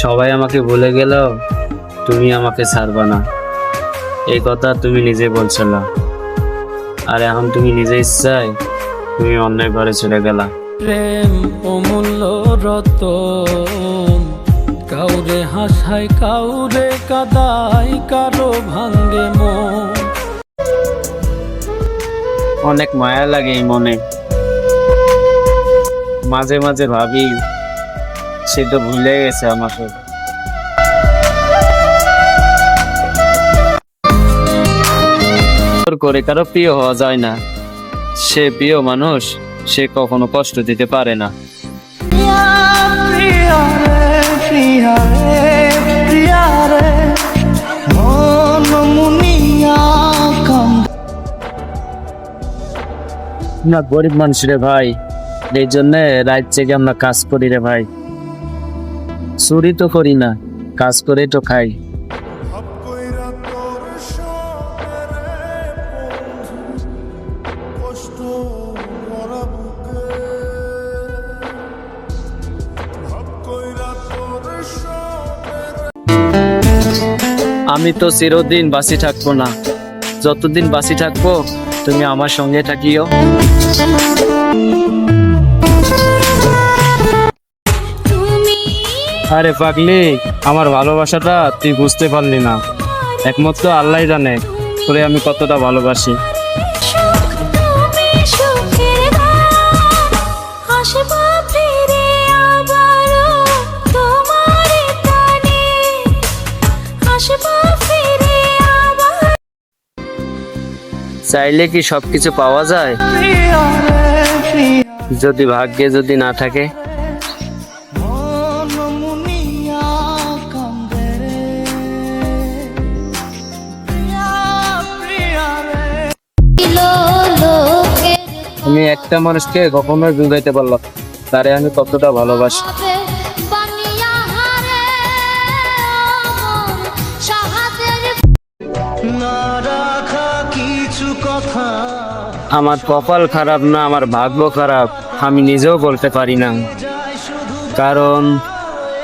সবাই আমাকে ভুলে গেল, তুমি আমাকে ছাড়বা না, এই কথা তুমি নিজে বলছিল। আর এখন তুমি নিজে ইচ্ছায় তুমি অন্যের ঘরে চলে গেলা। প্রেম অমূল্য রতন, কাউরে হাসায় কাউরে কাদায়, কারো ভাঙ্গে মন। অনেক মায়া লাগে এই মনে, মাঝে মাঝে ভাবি সে তো ভুলে গেছে আমাকে। করে কারো প্রিয় হওয়া যায় না, সে প্রিয় মানুষ সে কখনো কষ্ট দিতে পারে না। আমরা গরিব মানুষ রে ভাই, এই জন্য রাত থেকে আমরা কাজ করি রে ভাই। চুরি তো করি না, কাজ করে তো খাই। আমি তো চিরদিন বাঁচি থাকবো না, যতদিন বাঁচি থাকবো তুমি আমার সঙ্গে থাকিও। আরে পাগলি, আমার ভালোবাসাটা তুই বুঝতে পারলি না, একমাত্র আল্লাহ জানে তোরে আমি কতটা ভালোবাসি। চাইলে কি সবকিছু পাওয়া যায়? যদি ভাগ্যে যদি না থাকে। আমি একটা মানুষকে কখনো বুঝাইতে পারলাম তারে আমি কতটা ভালোবাসি। আমার কপাল খারাপ না, আমার ভাগ্য খারাপ আমি নিজেও বলতে পারি না, কারণ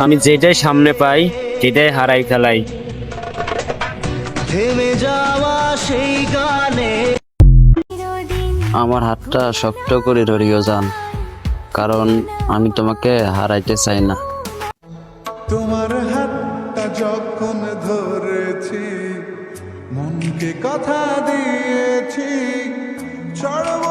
আমি যেটাই সামনে পাই সেটাই হারাই ফেলাই। আমার হাতটা শক্ত করে ধরিও যান, কারণ আমি তোমাকে হারাইতে চাই না। তোমার হাতটা যখন ধরেছি, মনকে কথা দিয়েছি, ছাড়ব